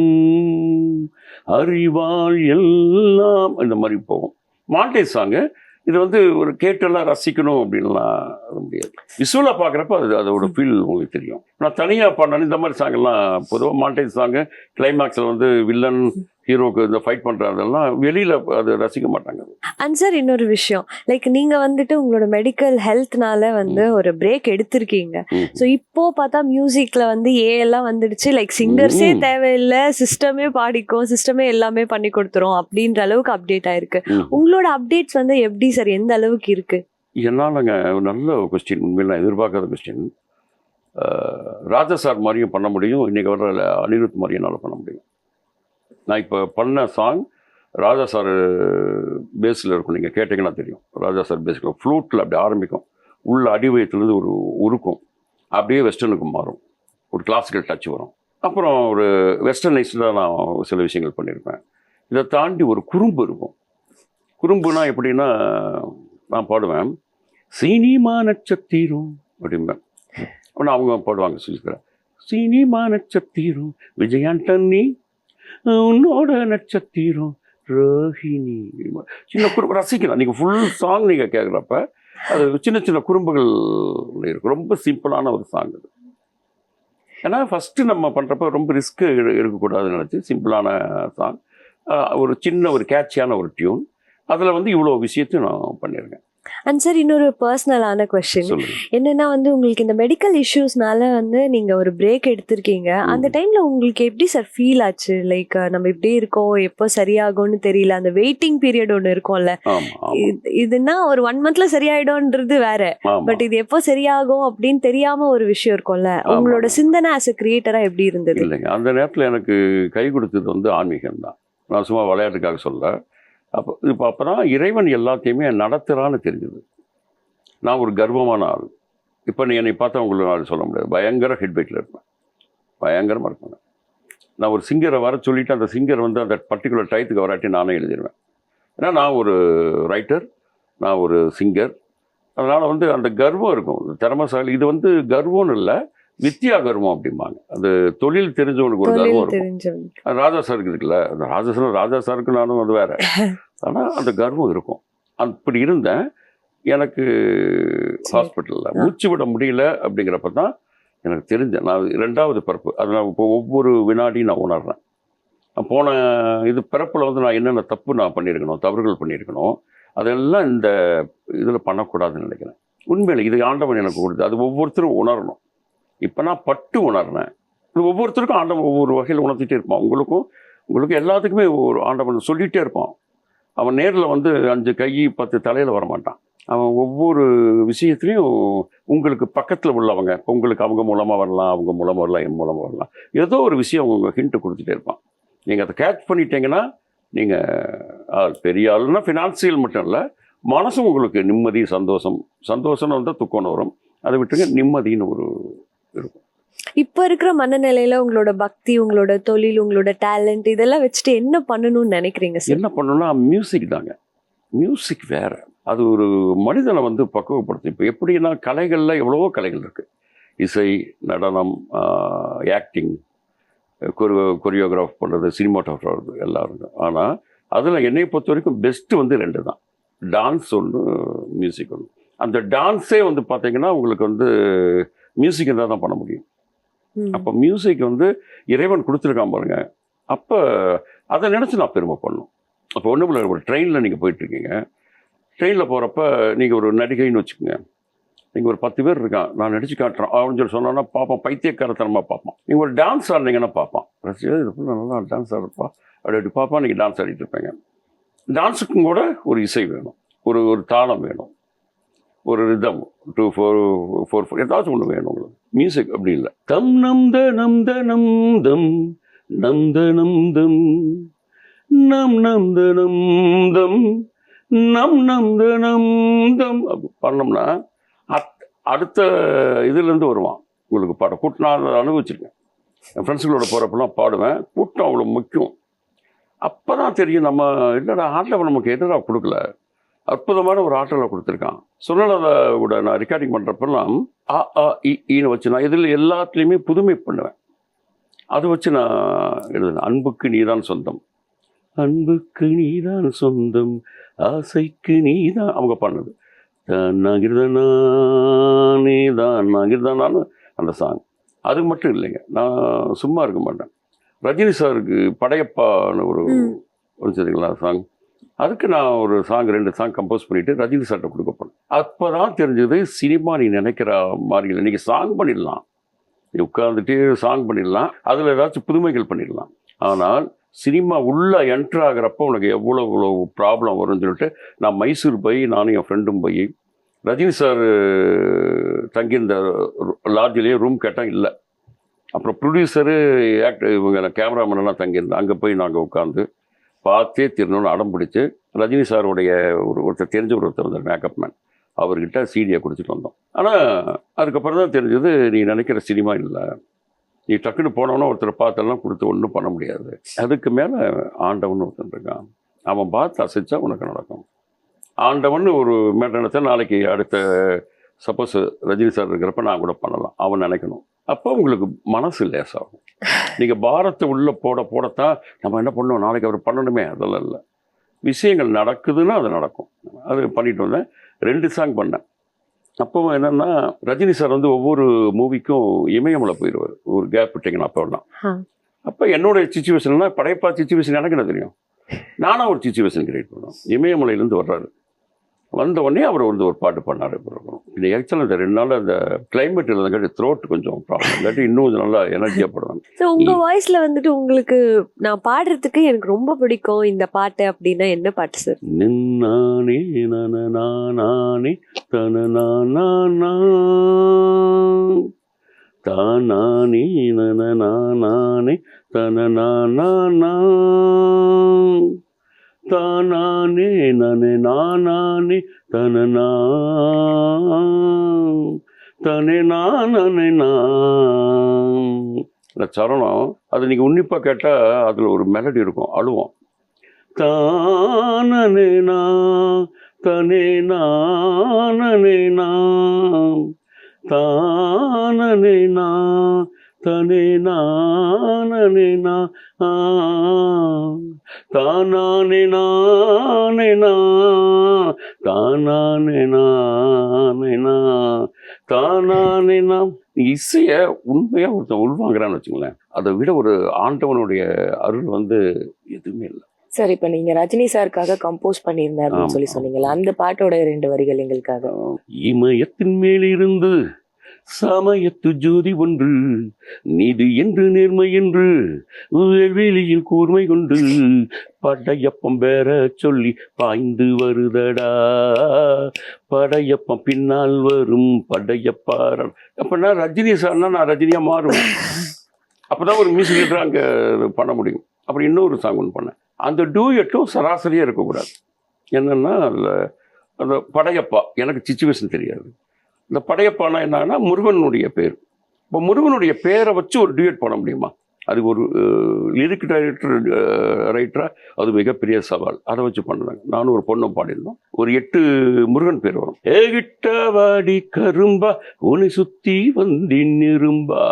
அறிவாள் எல்லாம் இந்த மாதிரி போகும். மாண்டேஜ் சாங்கு இது வந்து ஒரு கேட்டெல்லாம் ரசிக்கணும் அப்படின்லாம் அது முடியாது. விசுவலாக பார்க்குறப்ப அதோட ஃபீல் உங்களுக்கு தெரியும். நான் தனியாக பாடினேன் இந்த மாதிரி சாங்கெல்லாம் பொதுவாக மாண்டேஜ் சாங்கு கிளைமேக்ஸில் வந்து வில்லன் ஹீரோக்கு இந்த ஃபைட் பண்ணுறதெல்லாம் வெளியில் அது ரசிக்க மாட்டாங்க. அண்ட் சார் இன்னொரு விஷயம், லைக் நீங்கள் வந்துட்டு உங்களோட மெடிக்கல் ஹெல்த்னால வந்து ஒரு பிரேக் எடுத்திருக்கீங்க. ஸோ இப்போ பார்த்தா மியூசிக்கில் வந்து எல்லாம் வந்துடுச்சு, லைக் சிங்கர்ஸே தேவையில்லை, சிஸ்டமே பாடிக்கும், சிஸ்டமே எல்லாமே பண்ணி கொடுத்துரும் அப்படின்ற அளவுக்கு அப்டேட் ஆயிருக்கு. உங்களோட அப்டேட்ஸ் வந்து எப்படி சார், எந்த அளவுக்கு இருக்கு? என்னாலங்க நல்ல கொஸ்டின், உண்மையில் நான் எதிர்பார்க்காத கொஸ்டின். ராஜா சார் மாதிரியும் பண்ண முடியும், இன்றைக்கி வர்ற அனிருத் மாதிரியும் என்னால் பண்ண முடியும். நான் இப்போ பண்ண சாங் ராஜா சார் பேஸில் இருக்கும், நீங்கள் கேட்டிங்கன்னா தெரியும். ராஜா சார் பேஸில் ஃப்ளூட்டில் அப்படி ஆரம்பிக்கும், உள்ள அடிவயத்துலேருந்து ஒரு உருக்கும், அப்படியே வெஸ்டர்னுக்கு மாறும், ஒரு கிளாசிக்கல் டச் வரும். அப்புறம் ஒரு வெஸ்டர்னைஸில் நான் சில விஷயங்கள் பண்ணியிருப்பேன். இதை தாண்டி ஒரு குறும்பு இருக்கும். குறும்புனா எப்படின்னா, நான் பாடுவேன் சினிமா நட்சத்திரம் அப்படிம்பேன். ஆனால் அவங்க பாடுவாங்க சுஜித்ரா, சினிமா நட்சத்திரம் விஜயாண்டனி உன்னோட நட்சத்திரம் ரோஹிணி. சின்ன குறும்பு ரசிக்கலாம். நீங்கள் ஃபுல் சாங் நீங்கள் கேட்குறப்ப அது சின்ன சின்ன குறும்புகள் இருக்கும். ரொம்ப சிம்பிளான ஒரு சாங் அது. ஏன்னா ஃபஸ்ட்டு நம்ம பண்ணுறப்ப ரொம்ப ரிஸ்க்கு எடுக்கக்கூடாதுன்னு நினச்சி சிம்பிளான சாங், ஒரு சின்ன ஒரு கேட்சியான ஒரு டியூன், அதில் வந்து இவ்வளோ விஷயத்தையும் நான் பண்ணியிருக்கேன். அண்ட் சார் இன்னொரு பர்சனலான கொஸ்டின் என்னன்னா வந்து, உங்களுக்கு இந்த மெடிக்கல் இஷ்யூஸ்னால வந்து நீங்க ஒரு பிரேக் எடுத்திருக்கீங்க. அந்த டைம்ல உங்களுக்கு எப்படி சார் ஃபீல் ஆச்சு? லைக் நம்ம இப்படி இருக்கோம், எப்போ சரியாகும்னு தெரியல, அந்த வெயிட்டிங் பீரியட் ஒன்று இருக்கும்ல, இதுனா ஒரு 1 monthல சரியாயிடும்ன்றது வேற, பட் இது எப்போ சரியாகும் அப்படின்னு தெரியாம ஒரு விஷயம் இருக்கும்ல, உங்களோட சிந்தனை ஆஸ் எ கிரியேட்டரா எப்படி இருந்தது? இல்லைங்க, அந்த நேரத்தில் எனக்கு கை கொடுத்தது வந்து ஆன்மீகம் தான். நான் சும்மா விளையாட்டுக்காக சொல்ல. அப்போ தான் இறைவன் எல்லாத்தையுமே நடத்துகிறான்னு தெரிஞ்சது. நான் ஒரு கர்வமான ஆள். இப்போ நீ என்னை பார்த்தா உங்களுக்கு நான் சொல்ல முடியாது, பயங்கர ஹெட்பேக்கில் இருப்பேன், பயங்கரமாக இருப்பேன். நான் ஒரு சிங்கரை வர சொல்லிவிட்டு அந்த சிங்கர் வந்து அந்த பர்டிகுலர் டயத்துக்கு வராட்டி நானே எழுதிடுவேன். ஏன்னா நான் ஒரு ரைட்டர், நான் ஒரு சிங்கர். அதனால் வந்து அந்த கர்வம் இருக்கும், திறமைசாலி. இது வந்து கர்வம்னு இல்லை, வித்யா கர்வம் அப்படிம்பாங்க. அது தொழில் தெரிஞ்சவனுக்கு ஒரு கர்வம் இருக்கும். அது ராஜா சாருக்கு இருக்குல்ல, அந்த ராஜா சாருக்கு நானும் அது வேற. ஆனால் அந்த கர்வம் இருக்கும். அப்படி இருந்தேன். எனக்கு ஹாஸ்பிட்டலில் மூச்சு விட முடியல அப்படிங்கிறப்ப தான் எனக்கு தெரிஞ்சேன் நான் 2வது பிறப்பு. அது நான் இப்போ ஒவ்வொரு வினாடியும் நான் உணர்றேன். நான் போன இது பிறப்பில் வந்து நான் என்னென்ன தப்பு நான் பண்ணியிருக்கணும், தவறுகள் பண்ணியிருக்கணும், அதெல்லாம் இந்த இதில் பண்ணக்கூடாதுன்னு நினைக்கிறேன். உண்மையில் இது ஆண்டவன் எனக்கு கொடுத்து, அது ஒவ்வொருத்தரும் உணரணும். இப்போ நான் பட்டு உணர்றேன். இது ஒவ்வொருத்தருக்கும் ஆண்டவன் ஒவ்வொரு வகையில் உணர்த்திட்டே இருப்பான். உங்களுக்கு எல்லாத்துக்குமே ஒரு ஆண்டவன் சொல்லிகிட்டே இருப்பான். அவன் நேரில் வந்து 5 கை 10 தலையில் வரமாட்டான். அவன் ஒவ்வொரு விஷயத்துலையும் உங்களுக்கு பக்கத்தில் உள்ளவங்க, உங்களுக்கு அவங்க மூலமாக வரலாம், அவங்க மூலமாக வரலாம், என் மூலமாக வரலாம், ஏதோ ஒரு விஷயம் அவங்க ஹிண்ட்டு கொடுத்துட்டே இருப்பான். நீங்கள் அதை கேட்ச் பண்ணிட்டீங்கன்னா நீங்கள் பெரிய ஆளுன்னா ஃபினான்சியல் மட்டும் இல்லை, மனசும் உங்களுக்கு நிம்மதி, சந்தோஷம்னு வந்தால் துக்கம்னு வரும். அதை விட்டுங்க, நிம்மதின்னு ஒரு இருக்கும். இப்போ இருக்கிற மனநிலையில உங்களோட பக்தி, உங்களோட தொழில், உங்களோட டேலண்ட் இதெல்லாம் வச்சுட்டு என்ன பண்ணணும்னு நினைக்கிறீங்க சார்? என்ன பண்ணணும்னா மியூசிக் தாங்க. மியூசிக் வேற, அது ஒரு மனிதனை வந்து பக்குவப்படுத்தும். இப்போ எப்படின்னா கலைகளில் எவ்வளவோ கலைகள் இருக்குது. இசை, நடனம், ஆக்டிங், கொரியோகிராஃப் பண்ணுறது, சினிமாட்டோகிராஃபர் எல்லாம் இருக்கும். ஆனால் அதில் என்னை பொறுத்த வரைக்கும் பெஸ்ட்டு வந்து 2 தான், டான்ஸ் ஒன்று, மியூசிக் ஒன்று. அந்த டான்ஸே வந்து பார்த்தீங்கன்னா உங்களுக்கு வந்து மியூசிக் இருந்தால் தான் பண்ண முடியும். அப்போ மியூசிக் வந்து இறைவன் கொடுத்துருக்கான் பாருங்க. அப்போ அதை நினச்சி நான் பெருமை பண்ணணும். அப்போ ஒன்றும் இல்லை, ஒரு ட்ரெயினில் நீங்கள் போயிட்டுருக்கீங்க. ட்ரெயினில் போகிறப்ப நீங்கள் ஒரு நடிகைன்னு வச்சுக்கோங்க. நீங்கள் ஒரு 10 பேர் இருக்கான், நான் நடிச்சு காட்டுறேன் அப்படின்னு சொல்லி சொன்னோன்னா பார்ப்போம், பைத்தியக்காரத்தனமாக பார்ப்போம். நீங்கள் ஒரு டான்ஸ் ஆடினீங்கன்னா பார்ப்பான், இது நல்லா டான்ஸ் ஆடுறப்பா அப்படி பார்ப்பா. நீங்கள் டான்ஸ் ஆடிட்டு இருப்பீங்க. டான்ஸுக்கும் கூட ஒரு இசை வேணும், ஒரு தாளம் வேணும், ஒரு ரிதம் 2 4 4 4 ஏதாச்சும் ஒன்று வேணும் உங்களுக்கு. மியூசிக் அப்படி இல்லை. தம் நம் த நம் த நம் தம் நம் த நம் தம் நம் நம் த நம் தம் நம் நம் த நம் தம் அப்படி பண்ணோம்னா அடுத்த இதுலேருந்து வருவான் உங்களுக்கு பாடம். கூட்டம் நான் அனுபவிச்சிருக்கேன். என் ஃப்ரெண்ட்ஸுகளோட போகிறப்பெல்லாம் பாடுவேன். கூட்டம் அவ்வளோ முக்கியம். அப்போ தான் தெரியும் நம்ம இல்லைடா ஆண்டவன் நமக்கு எதிராக கொடுக்கல, அற்புதமான ஒரு ஆற்றலை கொடுத்துருக்கான். சுனலதா கூட நான் ரெக்கார்டிங் பண்ணுறப்பெல்லாம் ஆ ஆ ஈன்னு வச்சு நான் இதில் எல்லாத்துலேயுமே புதுமை பண்ணுவேன். அதை வச்சு நான் எழுதுனேன். அன்புக்கு நீதான் சொந்தம், அன்புக்கு நீதான் சொந்தம், ஆசைக்கு நீதான், அவங்க பண்ணது தான் நாகிருதானு அந்த சாங். அது மட்டும் இல்லைங்க, நான் சும்மா இருக்க மாட்டேன். ரஜினி சாருக்கு படையப்பான்னு ஒரு சரிங்களா சாங், அதுக்கு நான் ஒரு சாங் 2 சாங் கம்போஸ் பண்ணிவிட்டு ரஜினி சார்கிட்ட கொடுக்க போனேன். அப்போ தான் தெரிஞ்சது சினிமா நீ நினைக்கிற மாதிரி இல்லை. இன்றைக்கி சாங் பண்ணிடலாம், நீ உட்காந்துட்டு சாங் பண்ணிடலாம், அதில் ஏதாச்சும் புதுமைகள் பண்ணிடலாம். ஆனால் சினிமா உள்ளே என்ட்ரு ஆகிறப்போ உனக்கு எவ்வளோ ப்ராப்ளம் வரும்னு சொல்லிட்டு நான் மைசூர் போய் நானும் என் ஃப்ரெண்டும் போய் ரஜினி சார் தங்கியிருந்த லாட்ஜிலேயே ரூம் கேட்டால் இல்லை. அப்புறம் ப்ரொடியூசரு இவங்க கேமராமேனெல்லாம் தங்கியிருந்தேன். அங்கே போய் நாங்கள் உட்காந்து பார்த்தே திருநூறு அடம் பிடிச்சி ரஜினி சாருடைய ஒருத்தர் தெரிஞ்ச ஒருத்தர் வந்தார், மேக்கப் மேன், அவர்கிட்ட சீடியை கொடுத்துட்டு வந்தோம். ஆனால் அதுக்கப்புறம் தான் தெரிஞ்சது நீ நினைக்கிற சினிமா இல்லை, நீ டக்குன்னு போனவனா ஒருத்தரை பார்த்தெல்லாம் கொடுத்து ஒன்றும் பண்ண முடியாது. அதுக்கு மேலே ஆண்டவன் ஒருத்தன் இருக்கான், அவன் பார்த்து அசைச்சா உனக்கு நடக்கும். ஆண்டவன் ஒரு மேட்டர் நினைச்சா நாளைக்கு அடுத்த சப்போஸ் ரஜினி சார் இருக்கிறப்ப நான் கூட பண்ணலாம், அவன் நினைக்கணும். அப்போ உங்களுக்கு மனசு லேசாகும். நீங்கள் பாரத்தை உள்ளே போடத்தான் நம்ம என்ன பண்ணோம், நாளைக்கு அவர் பண்ணணுமே, அதெல்லாம் இல்லை. விஷயங்கள் நடக்குதுன்னா அது நடக்கும். அது பண்ணிட்டு வந்தேன். 2 சாங் பண்ணேன். அப்போ என்னென்னா ரஜினி சார் வந்து ஒவ்வொரு மூவிக்கும் இமயமலை போயிடுவார், ஒரு கேப் விட்டிங்கன்னா அப்போலாம். அப்போ என்னோடய சிச்சுவேஷன்னா படையப்பா சிச்சுவேஷன் எனக்கு என்ன தெரியும், நானாக ஒரு சிச்சுவேஷன் கிரியேட் பண்ணுவேன். இமயமலையிலேருந்து வர்றாரு, வந்த உடனே அவர் வந்து ஒரு பாட்டு பண்ணார். இந்த ஆக்சுவலாக இந்த 2 நாள் அந்த கிளைமேட் இருந்தங்காட்டி த்ரோட் கொஞ்சம் ப்ராப்ளம், இல்லாட்டி இன்னும் கொஞ்சம் நல்லா எனர்ஜியாக பாடுவாங்க. ஸோ உங்கள் வாய்ஸில் வந்துட்டு உங்களுக்கு நான் பாடுறதுக்கு எனக்கு ரொம்ப பிடிக்கும் இந்த பாட்டு அப்படின்னா என்ன பாட்டு சார்? நின்னானே நானே தனநானா தானே நானே தனநானா தானே நானே தனநா தனே நானே இந்த சரணம் அது நீங்கள் உன்னிப்பாக கேட்டால் அதில் ஒரு மெலடி இருக்கும், அழுவோம். தானே நா தனே நானே நாம் தானே நா தனே நானே நா தானே நானே நா தானே நானே நா தானே நாம். இசையை உண்மையாக ஒருத்தன் உள்வாங்கிறான்னு வச்சுங்களேன், அதை விட ஒரு ஆண்டவனுடைய அருள் வந்து எதுவுமே இல்லை. சார், இப்போ நீங்க ரஜினி சாருக்காக கம்போஸ் பண்ணியிருந்தேன் அப்படின்னு சொன்னீங்களா, அந்த பாட்டோட 2 வரிகள் எங்களுக்காக. இமயத்தின் மேலிருந்து சமயத்து ஜோதி ஒன்று, நீதி என்று நேர்மை என்று வெளியில் கூர்மை கொண்டு படையப்பம் வேற சொல்லி பாய்ந்து வருதடா, படையப்பம் பின்னால் வரும் படையப்பாரன். அப்படின்னா ரஜினி சார்னா நான் ரஜினியா மாறுவேன், அப்போதான் ஒரு மியூசிக் லீடராக அங்கே பண்ண முடியும். அப்படி இன்னொரு சாங் ஒன்று பண்ணேன். அந்த டூயட்டும் சராசரியாக இருக்கக்கூடாது. என்னென்னா அதில் அந்த படையப்பா எனக்கு சிச்சுவேஷன் தெரியாது. இந்த படையப்பானா என்னன்னா முருகனுடைய பேர். இப்போ முருகனுடைய பேரை வச்சு ஒரு டியூட் பண்ண முடியுமா? அது ஒரு லிரிக் ரைட்டராக அது மிகப்பெரிய சவால். அதை வச்சு பண்ணுறாங்க. நானும் ஒரு பொண்ணும் பாடியிருந்தோம். ஒரு 8 முருகன் பேர் வரும். ஏகிட்ட வாடி கரும்பா உன்னை சுற்றி வந்தின் இரும்பா,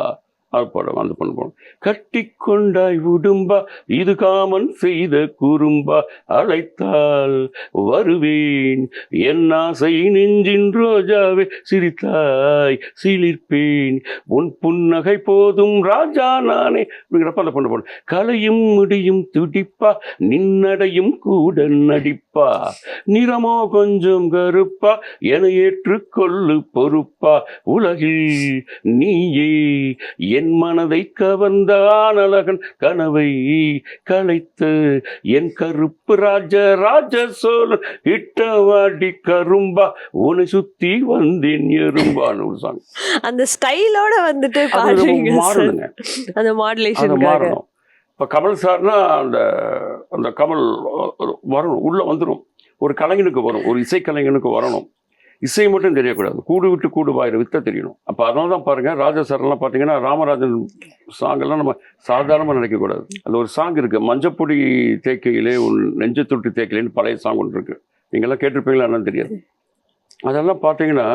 அது பாடம். அந்த பொண்ணு போனோம். கட்டி கொண்டாய் உடும்பா இது காமன் செய்த குறும்பா, அழைத்தால் வருவேன் என் ஆசை நெஞ்சின் ரோஜாவே, சிரித்தாய் சிலிர்ப்பேன் உன் புன்னகை போதும் ராஜா நானே அப்படிங்கிறப்ப அந்த பொண்ணு போனோம். கலையும் முடியும் துடிப்பா நின்னடையும் கூட நடிப்பா, நிறமோ கொஞ்சம் கருப்பா என ஏற்றுக்கொள்ளு பொறுப்பா, உலகில் நீயே என் மனதை கவர்ந்தான் அழகன் கனவை கலைத்து என் கருப்பு ராஜ ராஜ சோழ இட்டவாடி கரும்பா உன்னை சுத்தி வந்தேன் எறும்பான்னு ஒரு சாங். அந்த ஸ்டைலோட வந்துட்டு மாறணுங்க, அந்த மாடுலேஷன் மாறணும். இப்போ கமல் சார்னா அந்த அந்த கமல் வரணும், உள்ள வந்துடும். ஒரு கலைஞனுக்கு வரும், ஒரு இசைக்கலைஞனுக்கு வரணும். இசை மட்டும் தெரியக்கூடாது, கூடு விட்டு கூடு வாயிற வித்த தெரியணும். அப்போ அதனால தான் பாருங்கள் ராஜா சார்லாம் பார்த்தீங்கன்னா ராமராஜன் சாங்கெல்லாம் நம்ம சாதாரணமாக நினைக்கக்கூடாது. அதில் ஒரு சாங் இருக்குது, மஞ்சப்பொடி தேக்கையிலே உன் நெஞ்ச தொட்டு தேக்கையிலேன்னு பழைய சாங் ஒன்று இருக்குது. நீங்கள்லாம் கேட்டிருப்பீங்களா என்னன்னு தெரியாது. அதெல்லாம் பார்த்தீங்கன்னா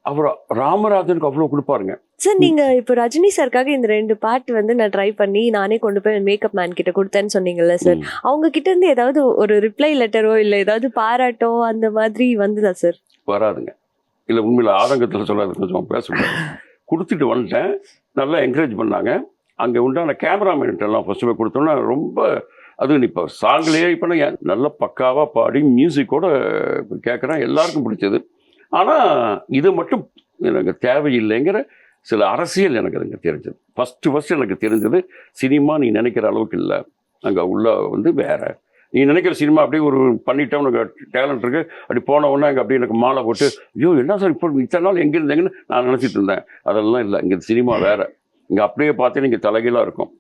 அவர் ராமராஜனுக்கு அவ்வளோ கொடுப்பாருங்க. சார் நீங்க இப்போ ரஜினி சாருக்காக இந்த 2 பாட்டு வந்து நான் ட்ரை பண்ணி நானே கொண்டு போய் மேக்கப் மேன் கிட்ட கொடுத்தேன்னு சொன்னீங்கல்ல சார், அவங்க கிட்ட இருந்து ஏதாவது ஒரு ரிப்ளை லெட்டரோ இல்ல ஏதாவது பாராட்டோ அந்த மாதிரி வந்ததா சார்? வராதுங்க. இல்லை உண்மையில் ஆதங்கத்தில் சொல்லாது, கொஞ்சம் பேசக்கூடாது. கொடுத்துட்டு வந்துட்டேன். நல்லா என்கரேஜ் பண்ணாங்க. அங்கே உண்டான கேமராமேன்ட்டு எல்லாம் ஃபஸ்ட்டு போய் கொடுத்தோன்னா ரொம்ப அதுவும் இப்போ சாங்லேயே இப்போ நான் நல்லா பக்காவாக பாடி மியூசிக்கோட கேட்குறேன். எல்லாருக்கும் பிடிச்சது. ஆனால் இது மட்டும் எனக்கு தேவையில்லைங்கிற சில அரசியல் எனக்கு அதுங்க தெரிஞ்சது. ஃபஸ்ட்டு எனக்கு தெரிஞ்சது சினிமா நீ நினைக்கிற அளவுக்கு இல்லை, அங்கே உள்ள வந்து வேற. நீ நினைக்கிற சினிமா அப்படியே ஒரு பண்ணிட்டேன், உனக்கு டேலண்ட் இருக்குது, அப்படி போன உடனே அங்கே அப்படியே எனக்கு மாலை போட்டு ஐயோ என்ன சார் இப்போ இத்தனை நாள் எங்கே இருந்தீங்கன்னு நான் நினச்சிட்டு இருந்தேன். அதெல்லாம் இல்லை. இங்கே சினிமா வேறு. இங்கே அப்படியே பார்த்து நீங்கள் தலைகீழாக இருக்கும்.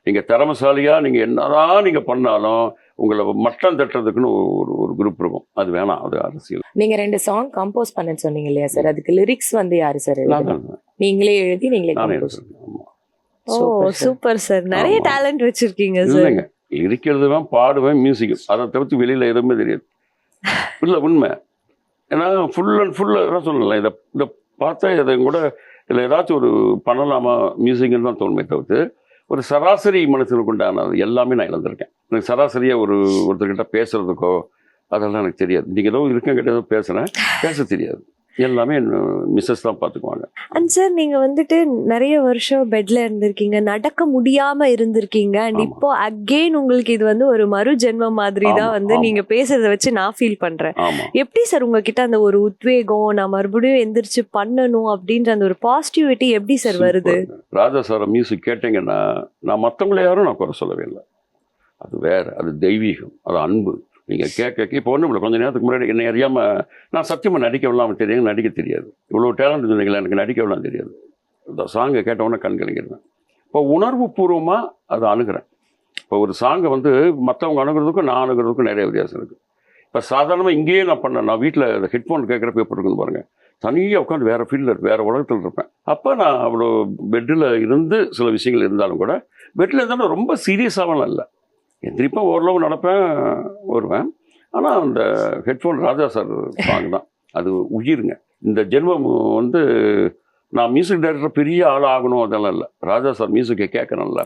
நீங்கள் திறமசாலியாக நீங்கள் என்னதான் நீங்கள் பண்ணாலும் உங்களை மட்டம் தட்டுறதுக்குன்னு ஒரு குரூப் இருக்கும். அது வேணாம், அது அரசியல். நீங்க 2 சாங் கம்போஸ் பண்ணேன்னு சொன்னீங்க இல்லையா சார், அதுக்கு லிரிக்ஸ் வந்து யாரு சார்? நீங்களே எழுதி நீங்களே கம்போஸ்? ஓ சூப்பர் சார், நிறைய டேலண்ட் வச்சிருக்கீங்க சார். இல்லைங்க, லிரிக் எழுதுவேன், பாடுவேன், மியூசிக், அதை தவிர்த்து வெளியில் எதுவுமே தெரியாது. இல்லை உண்மை. ஏன்னா ஃபுல் அண்ட் ஃபுல்லாக சொல்லலாம். இதை பார்த்தா இதை கூட இல்லை ஏதாச்சும் ஒரு பண்ணலாமா மியூசிக்னு தான் தோணுமே தவிர்த்து ஒரு சராசரி மனுஷனுக்கு உண்டானது எல்லாமே நான் இழந்திருக்கேன். எனக்கு சராசரியாக ஒருத்தர்கிட்ட பேசுகிறதுக்கோ அதெல்லாம் எனக்கு தெரியாது. நீங்கள் ஏதோ இருக்கங்கிட்ட ஏதோ பேச தெரியாது. எல்லாமே மிஸ்ஸஸ் தான் பார்த்துக்குவாங்க. அண்ட் சார் நீங்க வந்துட்டு நிறைய வருஷம் பெட்ல இருந்திருக்கீங்க, நடக்க முடியாம இருந்திருக்கீங்க. அண்ட் இப்போ அகெயின் உங்களுக்கு இது வந்து ஒரு மறு ஜென்மம் மாதிரி தான் வந்து நீங்க பேசுறத வச்சு நான் ஃபீல் பண்றேன். எப்படி சார் உங்ககிட்ட அந்த ஒரு உத்வேகம், நான் மறுபடியும் எந்திரிச்சு பண்ணணும் அப்படின்ற அந்த ஒரு பாசிட்டிவிட்டி எப்படி சார் வருது? ராஜா சார் மியூசிக் கேட்டீங்கன்னா நான் மற்றவங்கள யாரும் நான் குறை சொல்லவே இல்லை. அது வேற, அது தெய்வீகம், அது அன்பு. நீங்கள் கேட்க இப்போ ஒன்றும் இல்லை. கொஞ்சம் நேரத்துக்கு முன்னாடி என்னை அறியாமல் நான் சத்தியமாக நடிக்க விடலாமல் தெரியுங்க, நடிக்க தெரியாது. இவ்வளோ டேலண்ட் சொன்னீங்களா, எனக்கு நடிக்க விடலாம் தெரியாது. இந்த சாங்கை கேட்டவுடனே கண் கலங்கிடுவேன். இப்போ உணர்வு பூர்வமாக அதை அணுகிறேன். இப்போ ஒரு சாங்கை வந்து மற்றவங்க அணுகிறதுக்கும் நான் அணுகிறதுக்கும் நிறைய வித்தியாசம் இருக்குது. இப்போ சாதாரணமாக இங்கேயே நான் பண்ணேன். நான் வீட்டில் ஹெட்ஃபோன் கேட்குறப்ப எப்படி இருக்குன்னு பாருங்கள். தனியாக உட்காந்து வேறு ஃபீல்டில் வேறு உலகத்தில் இருப்பேன். அப்போ நான் அவ்வளோ பெட்டில் இருந்து சில விஷயங்கள் இருந்தாலும் கூட பெட்டில் இருந்தாலும் ரொம்ப சீரியஸாகலாம் இல்லை. திருப்பம் ஓரளவு நடப்பேன், வருவேன். ஆனால் அந்த ஹெட்ஃபோன் ராஜா சார் சாங் தான் அது உயிருங்க. இந்த ஜென்மம் வந்து நான் மியூசிக் டைரக்டர் பெரிய ஆள் ஆகணும் அதெல்லாம் இல்லை. ராஜா சார் மியூசிக்கை கேட்கணும்ல,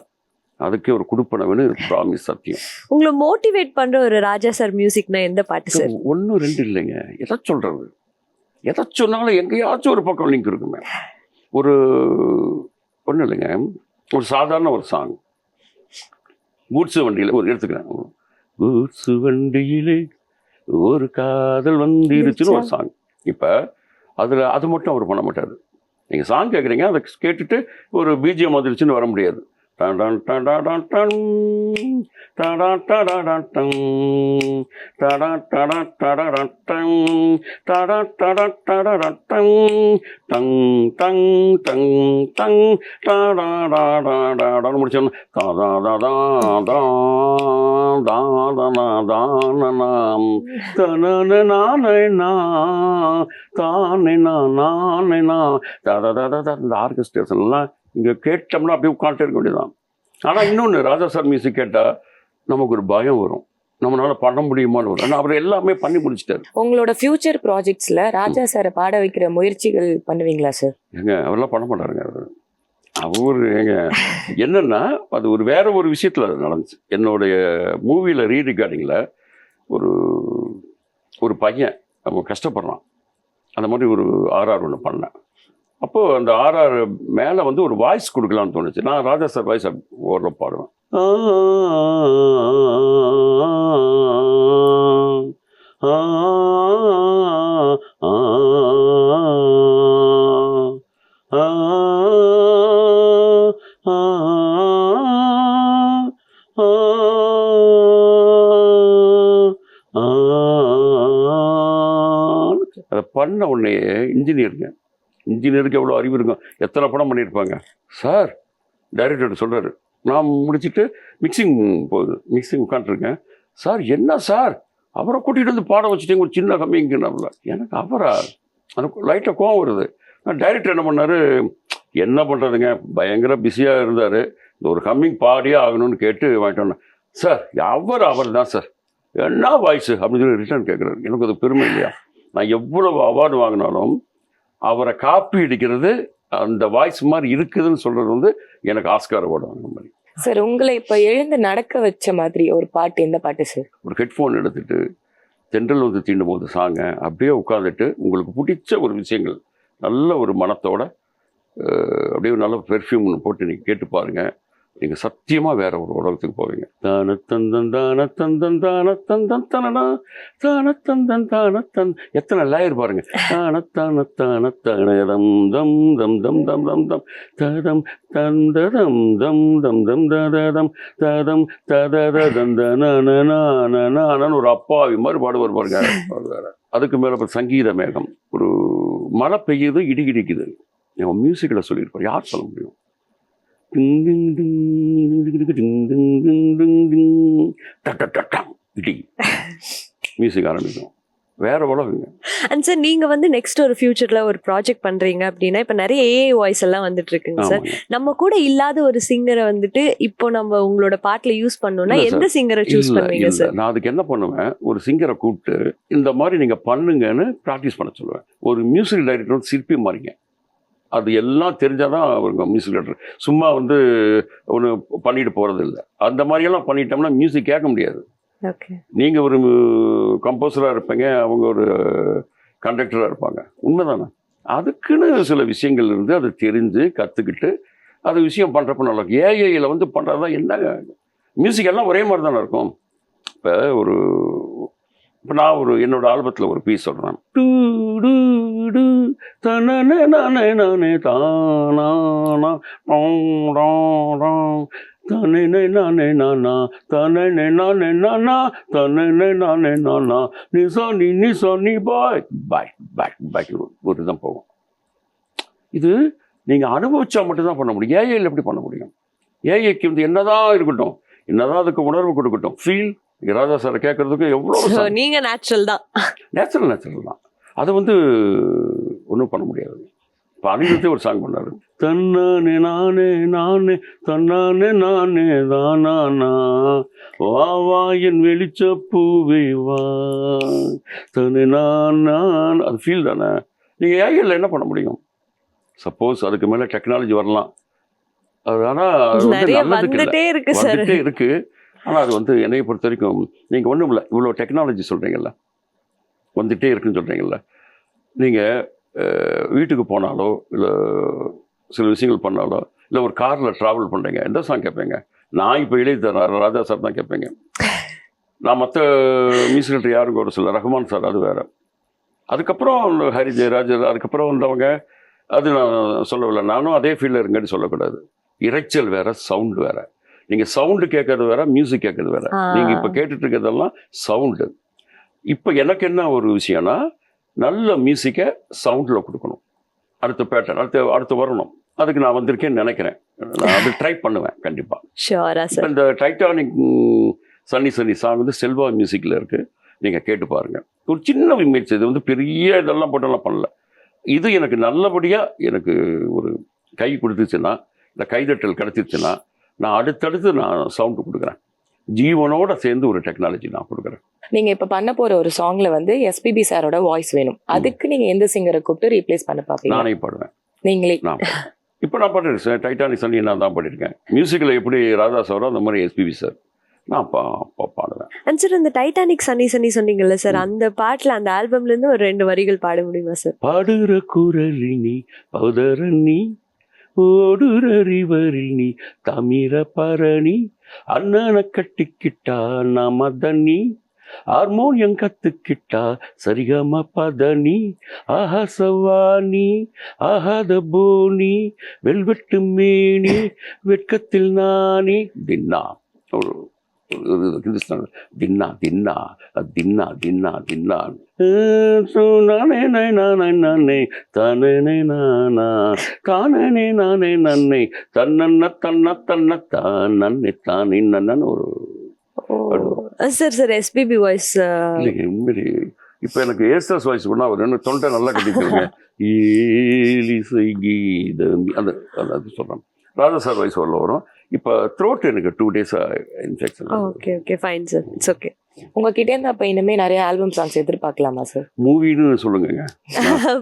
அதுக்கே ஒரு கொடுப்பனவனு ப்ராமிஸ், சத்தியம். உங்களை மோட்டிவேட் பண்ணுற ஒரு ராஜா சார் மியூசிக்னா எந்த பாட்டு சார்? 1 2 இல்லைங்க, எதை சொல்கிறது, எதை சொன்னாலும் எங்கேயாச்சும் ஒரு பக்கம் லிங்க் இருக்குமே. ஒன்றும் இல்லைங்க, ஒரு சாதாரண ஒரு சாங். கூட்ஸு வண்டியில் ஒரு எடுத்துக்கிறேன். கூட்ஸு வண்டியிலே ஒரு காதல் வந்துருச்சுன்னு ஒரு சாங். இப்போ அதில் அது மட்டும் அவர் பண்ண மாட்டார். நீங்கள் சாங் கேட்குறீங்க, அதை கேட்டுட்டு ஒரு பிஜிஎம் வந்துருச்சுன்னு வர முடியாது. டான் டான் டான் டான் டான் டான் டான் டாடா டாடா டாடா டன் டாடா டாடா டாடா டன் டங் டங் டங் டங் டாடா டாடா டாடான்னு முடிச்சோன்னு தாதா தாதா தான் தாதனா தானனாம் தனன நானேனா தானேனா நானேனா தாதா தாதா தா. இந்த ஆர்கெஸ்ட்ரேஷன்லாம் இங்கே கேட்டோம்னா அப்படியே உட்காந்துட்டே இருக்க வேண்டியதான். ஆனால் இன்னொன்று, ராஜா சார் மியூசிக் கேட்டால் நமக்கு ஒரு பயம் வரும், நம்மளால பண்ண முடியுமான்னு வரும். ஆனால் அவர் எல்லாமே பண்ணி முடிச்சிட்டாரு. உங்களோட ஃபியூச்சர் ப்ராஜெக்ட்ஸில் ராஜா சாரை பாட வைக்கிற முயற்சிகள் பண்ணுவீங்களா சார்? ஏங்க அவரெல்லாம் பண்ண மாட்டாருங்க. அவர் ஏங்க என்னன்னா அது ஒரு வேற ஒரு விஷயத்தில் நடந்துச்சு. என்னுடைய மூவியில் ரீரிகார்டிங்கில் ஒரு பையன் நம்ம கஷ்டப்படுறான். அந்த மாதிரி ஒரு RR ஒன்று பண்ணேன். அப்போது அந்த RR மேலே வந்து ஒரு வாய்ஸ் கொடுக்கலான்னு தோணுச்சு. நான் ராஜா சார் வாய்ஸ் ஓரளவு பாடுவேன். அதை பண்ண உடனே இன்ஜினியருக்கு எவ்வளோ அறிவு இருக்கும், எத்தனை படம் பண்ணியிருப்பாங்க. சார் டைரக்டர் சொல்கிறாரு, நான் முடிச்சுட்டு மிக்சிங் உட்காந்துருக்கேன். சார் என்ன சார் அவரை கூட்டிகிட்டு வந்து பாட வச்சுட்டேங்க, ஒரு சின்ன கம்மிங்கன்னாப்புல. எனக்கு அவரா எனக்கு லைட்டாக கோவம் வருது. நான் டைரக்டர் என்ன பண்ணார், என்ன பண்ணுறதுங்க பயங்கர பிஸியாக இருந்தார், இந்த ஒரு கம்மிங் பாடியே ஆகணும்னு கேட்டு வாங்கிட்டோன்னே, சார் அவர் தான் சார் என்ன வாய்ஸு அப்படின்னு சொல்லி ரிட்டர்ன் கேட்குறாரு. எனக்கு அது பெருமை இல்லையா? நான் எவ்வளவு அவார்டு வாங்கினாலும் அவரை காப்பி அடிக்கிறது அந்த வாய்ஸ் மாதிரி இருக்குதுன்னு சொல்கிறது வந்து எனக்கு ஆஸ்கார் அவார்டு வாங்கின மாதிரி. சார் உங்களை இப்ப எழுந்து நடக்க வச்ச மாதிரி ஒரு பாட்டு எந்த பாட்டு சார்? ஒரு ஹெட்ஃபோன் எடுத்துட்டு தென்றல் வந்து தீண்டும் போது சாங்க அப்படியே உட்காந்துட்டு உங்களுக்கு பிடிச்ச ஒரு விஷயங்கள் நல்ல ஒரு மனத்தோட அப்படியே நல்ல பெர்ஃப்யூம் போட்டு நீங்கள் கேட்டு பாருங்கள். நீங்கள் சத்தியமாக வேற ஒரு உலகத்துக்கு போவீங்க. தான தந்தன் தான தந்தன் தான தந்தன் தனனா தான தந்தன் தான தன் எத்தனை லேயர் பாருங்க. தான தான தான தனதம் தம் தம் தம் தம் தம் தம் ததம் தந்ததம் தம் தம் தம் தததம் ததம் தததந்தனானு ஒரு அப்பாவி மாதிரி பாடுவார் பாருங்க. அதுக்கு மேலே சங்கீத மேகம், ஒரு மழை பெய்யுது, இடி இடிக்குது. மியூசிக்கில் சொல்லியிருப்பார், யார் சொல்ல முடியும்? இடி மியூசிக் ஆரம்பிக்கும், வேற உலகங்க. அண்ட் சார் நீங்க வந்து நெக்ஸ்ட் ஒரு ஃபியூச்சர்ல ஒரு ப்ராஜெக்ட் பண்றீங்க அப்படின்னா, இப்ப நிறைய ஏஐ வாய்ஸ் எல்லாம் வந்துட்டு இருக்குங்க சார். நம்ம கூட இல்லாத ஒரு சிங்கரை வந்துட்டு இப்போ நம்ம உங்களோட பாட்டுல யூஸ் பண்ணோம்னா எந்த சிங்கரை சூஸ் பண்ணுவீங்க சார்? நான் அதுக்கு என்ன பண்ணுவேன், ஒரு சிங்கரை கூப்பிட்டு இந்த மாதிரி நீங்க பண்ணுங்கன்னு ப்ராக்டிஸ் பண்ண சொல்லுவேன். ஒரு மியூசிக் டைரக்டர் வந்து சிற்பி மாதிரிங்க, அது எல்லாம் தெரிஞ்சாதான் அவங்க மியூசிக் டைரக்டர். சும்மா வந்து ஒன்று பண்ணிட்டு போறது இல்லை. அந்த மாதிரியெல்லாம் பண்ணிட்டோம்னா மியூசிக் கேட்க முடியாது. நீங்கள் ஒரு கம்போசராக இருப்பீங்க, அவங்க ஒரு கண்டக்டராக இருப்பாங்க, உண்மைதானே? அதுக்குன்னு சில விஷயங்கள் இருந்து அதை தெரிஞ்சு கற்றுக்கிட்டு அது விஷயம் பண்ணுறப்ப நல்லா இருக்கும். ஏஐயில் வந்து பண்ணுறதா என்ன மியூசிக் எல்லாம் ஒரே மாதிரி தானே இருக்கும். இப்போ நான் ஒரு என்னோட ஆல்பத்தில் ஒரு பீஸ் சொல்கிறேன். டூ டூ டூ தனே நானே நானே தானா தனே நானே நானா தனே நானே நானா தனே நானே நானா நிசா நீ பாய் பாய் பாய் பாய் ஒரு தான் போகும். இது நீங்கள் அனுபவிச்சா மட்டும்தான் பண்ண முடியும். ஏஐயில் எப்படி பண்ண முடியும்? ஏஐக்கு வந்து என்னதான் இருக்கட்டும், என்னதான் அதுக்கு உணர்வு கொடுக்கட்டும், ஃபீல். ராஜா சார் கேட்கறதுக்கு எவ்வளோ நீங்க நேச்சுரல் தான். நேச்சுரல் தான். அதை வந்து ஒன்றும் பண்ண முடியாது. இப்போ அனிருத்தே ஒரு சாங் பண்ணாரு, தன்னானே நானே நானே தன்னானே நானே தானா வா வா என் வெளிச்ச பூவே வா தனே நான். அது ஃபீல் தானே. நீங்கள் ஏஐயில் என்ன பண்ண முடியும்? சப்போஸ் அதுக்கு மேலே டெக்னாலஜி வரலாம், அது ஆனால் வந்துட்டே இருக்கு. ஆனால் அது வந்து என்னை பொறுத்த வரைக்கும் நீங்கள் ஒன்றும் இல்லை, இவ்வளோ டெக்னாலஜி சொல்கிறீங்கல்ல, வந்துகிட்டே இருக்குன்னு சொல்கிறீங்கல்ல, நீங்கள் வீட்டுக்கு போனாலோ இல்லை சில விஷயங்கள் பண்ணாலோ இல்லை ஒரு காரில் ட்ராவல் பண்ணுறீங்க, எந்த சாங் கேட்பீங்க? நான் இப்போ ராஜா சார் தான் கேட்பேங்க. நான் மற்ற மியூசிக் யாருக்கும் ஒரு சில ரஹ்மான் சார், அது வேறு. அதுக்கப்புறம் ஹரி ஜெயராஜ், அதுக்கப்புறம் வந்தவங்க, அது நான் சொல்லவில்லை. நானும் அதே ஃபீல்டில் இருங்கன்னு சொல்லக்கூடாது. இறைச்சல் வேறு, சவுண்டு வேறு. நீங்கள் சவுண்டு கேட்கறது வேற, மியூசிக் கேட்கறது வேற. நீங்கள் இப்போ கேட்டுட்டு இருக்கிறதெல்லாம் சவுண்டு. இப்போ எனக்கு என்ன ஒரு விஷயம்னா, நல்ல மியூசிக்கை சவுண்டில் கொடுக்கணும். அடுத்த பேட்டர்ன் அடுத்து வரணும். அதுக்கு நான் வந்திருக்கேன்னு நினைக்கிறேன். நான் அது ட்ரை பண்ணுவேன் கண்டிப்பாக. இந்த டைட்டானிக் சன்னி சாங் வந்து செல்வா மியூசிக்கில் இருக்குது, நீங்கள் கேட்டு பாருங்கள். ஒரு சின்ன இமேஜ், இது வந்து பெரிய இதெல்லாம் போட்டெல்லாம் பண்ணல. இது எனக்கு நல்லபடியாக எனக்கு ஒரு கை கொடுத்துச்சுன்னா, இந்த கைதட்டல் கிடச்சிருச்சுன்னா, நான் அடுத்தடுத்து நான் சவுண்டு கொடுக்குறேன். ஜீவனோட சேர்ந்து ஒரு டெக்னாலஜி நான் கொடுக்குறேன். நீங்க இப்ப பண்ண போற ஒரு சாங்ல வந்து எஸ்பிபி சாரோட வாய்ஸ் வேணும். அதுக்கு நீங்க எந்த சிங்கரை கூப்பிட்டு ரீப்ளேஸ் பண்ண பாப்பீங்க? நானே பாடுவேன். நீங்களே? இப்போ நான் பாடிருக்கேன். டைட்டானிக் சன்னி நான் தான் பாடிருக்கேன். மியூசிக்கில் எப்படி ராதா சாரோ அந்த மாதிரி எஸ்பிபி சார் நான் பாடுவேன். சார் இந்த டைட்டானிக் சன்னி சொன்னீங்கல்ல சார், அந்த பாட்டுல அந்த ஆல்பம்ல இருந்து ஒரு 2 வரிகள் பாட முடியுமா சார்? பாடுற குரலினி பௌதரணி ஓடுறிவரில் நீ தமிர பரணி அண்ணனை கட்டிக்கிட்டா நாம தண்ணி ஹார்மோனியம் கத்துக்கிட்டா சரிகம பதனி ஆஹா சவானி ஆஹாத போனி வெல்வெட்டு மேனி வெட்கத்தில் நானி தின்னா ஒரு ஹிந்துஸ்தான் தின்னா தின்னா தின்னா தின்னா தின்னா நானே நானே தானே நானா தானே நானே நன்னை தன்னன்ன தன்ன தன்ன தானே தானே நன்னு ஒரு சார் எஸ்பிபி வாய்ஸ் உண்மையிலே இப்போ எனக்கு ஏஸ்டர்ஸ் வாய்ஸ் பண்ணா அவர் என்ன தொண்டை நல்லா கட்டிக்கிறேங்க ஈலிசை கீதம் அந்த அது சொல்கிறேன். ராஜா சார் வாய்ஸ் ஓவரில் வரும். இப்போ த்ரோட் எனக்கு 2 days infection. Okay okay fine sir, it's okay. உங்ககிட்ட இருந்து அப்ப இனிமே நிறைய ஆல்பம் சாங்ஸ் எதிர்பார்க்கலாமா சார்? மூவின்னு சொல்லுங்க.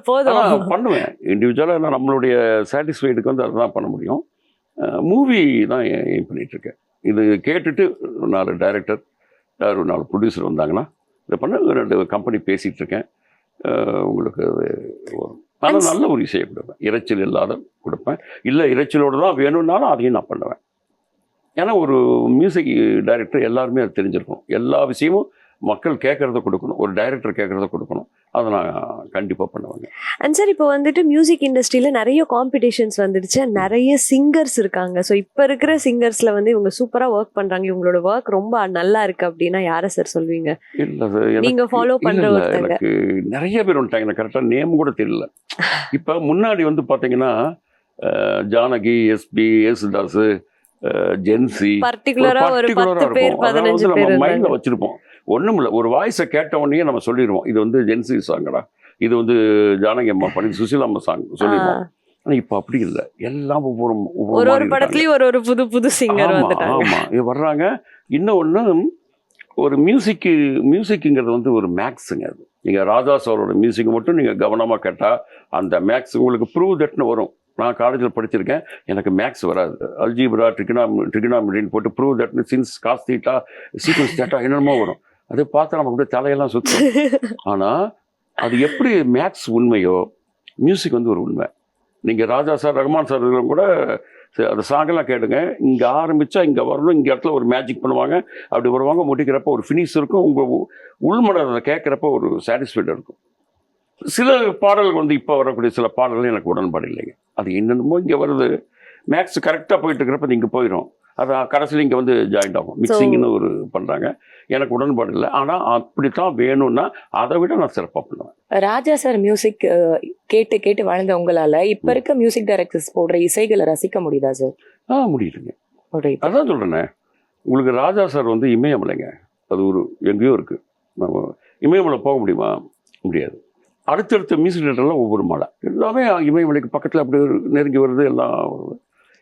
போதும். நான் பண்ணுவேன் இண்டிவிஜுவலாக. நான் நம்மளுடைய சாட்டிஸ்ஃபைடுக்கு வந்து அதுதான் பண்ண முடியும். மூவி தான் எய்ம் பண்ணிட்டு இருக்கேன். இது கேட்டுட்டு 4 டைரக்டர், 4 ப்ரொடியூசர் வந்தாங்கன்னா இதை பண்ண 2 கம்பெனி பேசிகிட்டு இருக்கேன். உங்களுக்கு ஆனால் நல்ல ஒரு இசையை கொடுப்பேன், இறைச்சல் இல்லாத கொடுப்பேன். இல்லை இறைச்சலோடு தான் வேணும்னாலும் அதையும் நான் பண்ணுவேன். ஏன்னா ஒரு மியூசிக் டைரக்டர் எல்லாருமே அது தெரிஞ்சிருக்கணும். எல்லா விஷயமும் மக்கள் கேட்குறத கொடுக்கணும், ஒரு டைரக்டர் கேட்குறத கொடுக்கணும். அதை நான் கண்டிப்பாக பண்ணுவேங்க. அண்ட் சார் இப்போ வந்துட்டு மியூசிக் இண்டஸ்ட்ரியில் நிறைய காம்படிஷன்ஸ் வந்துடுச்சு, நிறைய சிங்கர்ஸ் இருக்காங்க. ஸோ இப்போ இருக்கிற சிங்கர்ஸில் வந்து இவங்க சூப்பராக ஒர்க் பண்ணுறாங்க, இவங்களோட ஒர்க் ரொம்ப நல்லா இருக்கு அப்படின்னா யாரை சார் சொல்வீங்க? இல்லை சார், நீங்கள் ஃபாலோ பண்ணுற ஒருத்தங்க எனக்கு நிறைய பேர் வந்துட்டாங்க. எனக்கு கரெக்டாக நேம் கூட தெரியல. இப்போ முன்னாடி வந்து பார்த்தீங்கன்னா ஜானகி, எஸ்பி, யேசுதாஸ், ஜென்சி, பர்டிகுலரா ஒரு 10 பேர் 15 பேர் நம்ம மைண்ட்ல வச்சிருப்போம். ஒண்ணும் இல்லை, ஒரு வாய்ஸை கேட்ட உடனே நம்ம சொல்லிடுவோம் இது வந்து ஜென்சி சாங்கடா, இது வந்து ஜானகி அம்மா பண்ணி சுசிலா அம்மா சாங் சொல்லிடுவோம். ஆனா இப்ப அப்படி இல்லை, எல்லாம் ஒரு படத்துலயும் ஒரு புது சிங்கர் வந்துட்டாங்க. ஆமா, இது வர்றாங்க. இன்னொன்னு, ஒரு மியூசிக்குங்கிறது வந்து ஒரு மேக்ஸுங்க. அது நீங்க ராஜா சாரோட மியூசிக் மட்டும் நீங்க கவனமா கேட்டா அந்த மேக்ஸ் உங்களுக்கு ப்ரூவ் தட்னு வரும். நான் காலேஜில் படிச்சிருக்கேன், எனக்கு மேக்ஸ் வராது. அல்ஜீப்ரா, ட்ரிகனாமெட்ரின்னு போட்டு ப்ரூவ் தட்னு since cos theta sequence theta என்னென்னமோ வரும். அதை பார்த்தா நமக்கு அப்படியே தலையெல்லாம் சுற்றும். ஆனால் அது எப்படி மேக்ஸ் உண்மையோ மியூசிக் வந்து ஒரு உண்மை. நீங்கள் ராஜா சார், ரஹ்மான் சார் கூட அந்த சாங்கெல்லாம் கேட்டுங்க. இங்கே ஆரம்பித்தா இங்கே வரணும், இங்கே இடத்துல ஒரு மேஜிக் பண்ணுவாங்க, அப்படி வருவாங்க, முடிக்கிறப்ப ஒரு ஃபினிஷ் இருக்கும். உங்கள் உள்மனை அதை கேட்குறப்ப ஒரு சாட்டிஸ்ஃபைடாக இருக்கும். சில பாடல்கள் வந்து இப்போ வரக்கூடிய சில பாடல்கள் எனக்கு உடன்பாடு இல்லைங்க. அது என்னென்னமோ இங்கே வருது, மேக்ஸ் கரெக்டாக போயிட்டு இருக்கிறப்ப இங்கே போயிடும், அது கடைசியில் இங்கே வந்து ஜாயிண்ட் ஆகும், மிக்சிங்னு ஒரு பண்ணுறாங்க. எனக்கு உடன்பாடு இல்லை. ஆனால் அப்படித்தான் வேணும்னா அதை விட நான் சிறப்பாக பண்ணுவேன். ராஜா சார் மியூசிக் கேட்டு கேட்டு வாழ்ந்த உங்களால இப்ப இருக்க மியூசிக் டைரக்டர்ஸ் போடுற இசைகளை ரசிக்க முடியுதா சார்? முடியுதுங்க. அதான் சொல்கிறேனே, உங்களுக்கு ராஜா சார் வந்து இமயமலைங்க, அது ஒரு எங்கேயோ இருக்குது. நம்ம இமயமலை போக முடியுமா? முடியாது. அடுத்தடுத்த மியூசிக் டேரக்டர்லாம் ஒவ்வொரு மலை, எல்லாமே இமயமலைக்கு பக்கத்தில் அப்படி நெருங்கி வருது, எல்லாம் வருது.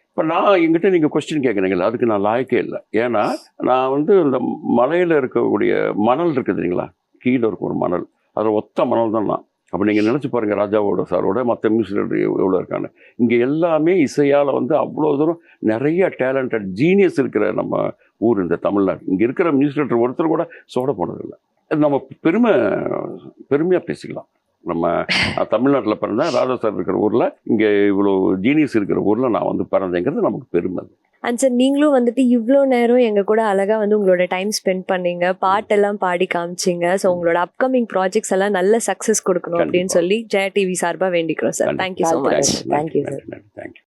இப்போ நான் எங்கிட்ட நீங்கள் கொஸ்டின் கேட்குறீங்களா, அதுக்கு நான் லாயக்கே இல்லை. ஏன்னா நான் வந்து இந்த மலையில் இருக்கக்கூடிய மணல் இருக்குது இல்லைங்களா, கீழே இருக்கும் ஒரு மணல், அதில் ஒத்த மணல் தான் நான். அப்போ நீங்கள் நினச்சி பாருங்கள், ராஜாவோட சாரோட மற்ற மியூசிக் டேரக்டர் எவ்வளோ இருக்காங்க. இங்கே எல்லாமே இசையால் வந்து அவ்வளோ தூரம் நிறைய டேலண்டட் ஜீனியஸ் இருக்கிற நம்ம ஊர் இந்த தமிழ்நாடு. இங்கே இருக்கிற மியூசிக் டேரக்டர் ஒருத்தர் கூட சோட போனதில்லை. நம்ம பெருமையாக பேசிக்கலாம். நம்ம தமிழ்நாட்டில் பிறந்தேன், ராஜா சார் இருக்கிற ஊரில், இங்கே இவ்வளோ ஜீனியஸ் இருக்கிற ஊரில் நான் வந்து பிறந்தேங்கிறது நமக்கு பெருமை. அண்ட் சார் நீங்களும் வந்துட்டு இவ்வளோ நேரம் எங்கள் கூட அழகாக வந்து உங்களோட டைம் ஸ்பெண்ட் பண்ணீங்க, பாட்டெல்லாம் பாடி காமிச்சிங்க. ஸோ உங்களோட அப்கமிங் ப்ராஜெக்ட்ஸ் எல்லாம் நல்ல சக்ஸஸ் கொடுக்கணும் அப்படின்னு சொல்லி ஜெயா டிவி சார்பாக வேண்டிக்கிறோம் சார். Thank you so much. Thank you sir. Thank you.